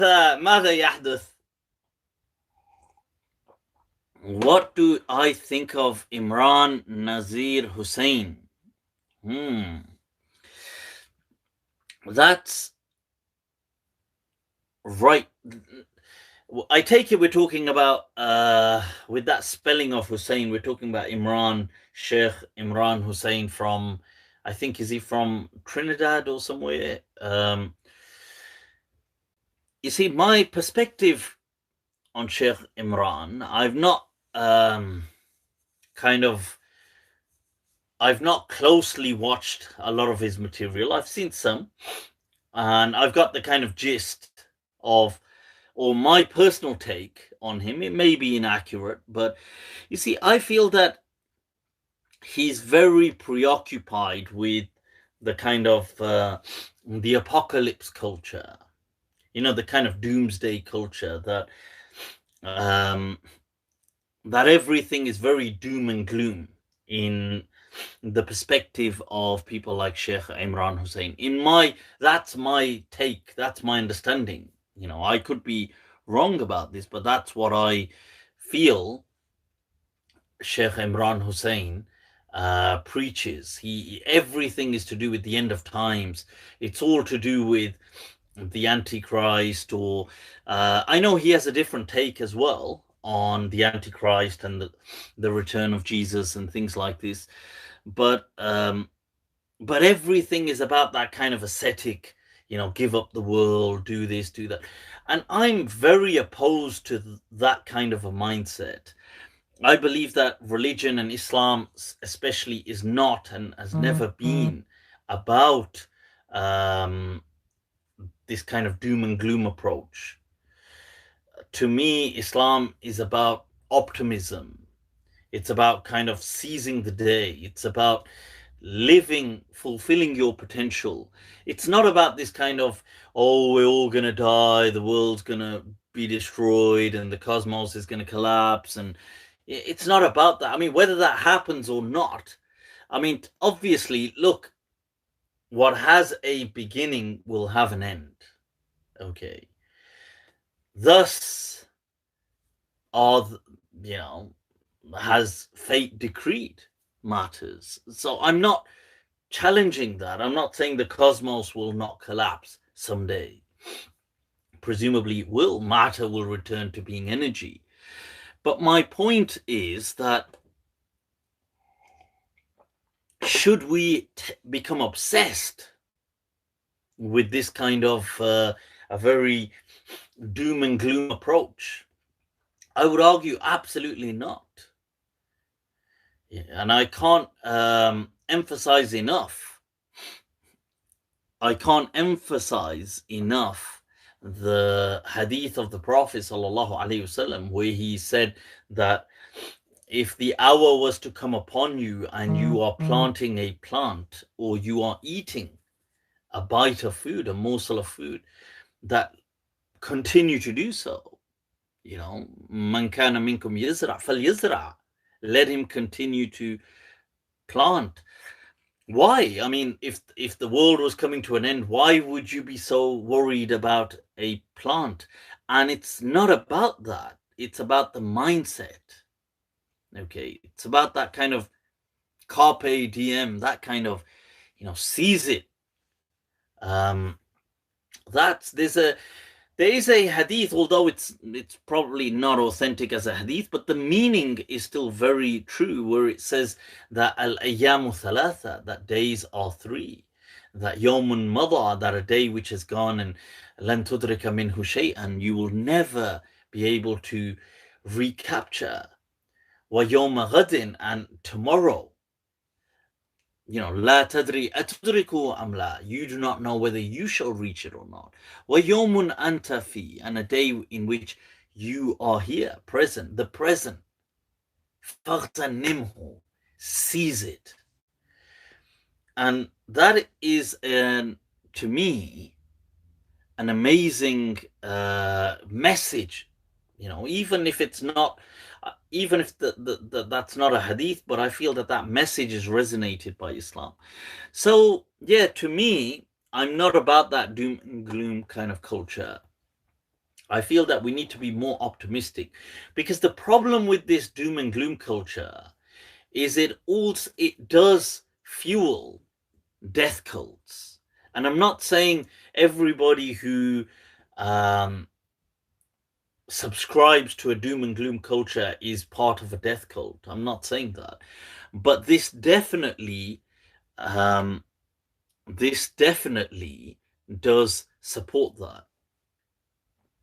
ماذا يحدث? What do I think of Imran Nazir Hussein? That's right. I take it we're talking about, with that spelling of Hussein, we're talking about Imran, Sheikh Imran Hussein from, I think, is he from Trinidad or somewhere? You see, my perspective on Sheikh Imran, kind of, I've not closely watched a lot of his material. I've seen some, and I've got the kind of gist of, or my personal take on him. It may be inaccurate, but you see, I feel that he's very preoccupied with the kind of the apocalypse culture, the kind of doomsday culture um, that everything is very doom and gloom in the perspective of people like Sheikh Imran Hosein. That's my take, that's my understanding. I could be wrong about this, but that's what I feel Sheikh Imran Hosein preaches. Everything is to do with the end of times. It's all to do with the Antichrist, or I know he has a different take as well on the Antichrist and the return of Jesus and things like this. But everything is about that kind of ascetic, give up the world, do this, do that. And I'm very opposed to that kind of a mindset. I believe that religion, and Islam especially, is not and has never been about this kind of doom and gloom approach. To me, Islam is about optimism. It's about kind of seizing the day. It's about living, fulfilling your potential. It's not about this kind of, oh, we're all going to die, the world's going to be destroyed, and the cosmos is going to collapse. And it's not about that. I mean, whether that happens or not, I mean, obviously, look, what has a beginning will have an end. Okay. Thus are, has fate decreed matters. So I'm not challenging that. I'm not saying the cosmos will not collapse someday. Presumably it will. Matter will return to being energy. But my point is that should we become obsessed with this kind of a very doom and gloom approach? I would argue absolutely not. And I can't emphasize enough the hadith of the Prophet ﷺ, where he said that if the hour was to come upon you and you are planting a plant, or you are eating a bite of food, a morsel of food, that continue to do so. Man kana minkum yazra falyazra. Let him continue to plant. Why? I mean, if the world was coming to an end, why would you be so worried about a plant? And it's not about that. It's about the mindset. Okay, it's about that kind of carpe diem, that kind of, seize it. There is a hadith, although it's probably not authentic as a hadith, but the meaning is still very true, where it says that al-ayyamu thalatha, that days are three, that yawmun madha, that a day which has gone, and lan tudrika minhu shay'an, you will never be able to recapture, wa yawma ghadin, and tomorrow, la tadri atudriku am la, you do not know whether you shall reach it or not. Wa yawmun anta fi, and a day in which you are here, present, the present. Faghtanimhu, seize it. And that is, to me, an amazing message. Even if it's not, even if that's not a hadith, but I feel that message is resonated by Islam. So yeah, to me, I'm not about that doom and gloom kind of culture. I feel that we need to be more optimistic, because the problem with this doom and gloom culture is it does fuel death cults. And I'm not saying everybody who um, subscribes to a doom and gloom culture is part of a death cult. I'm not saying that, but um, this definitely does support that.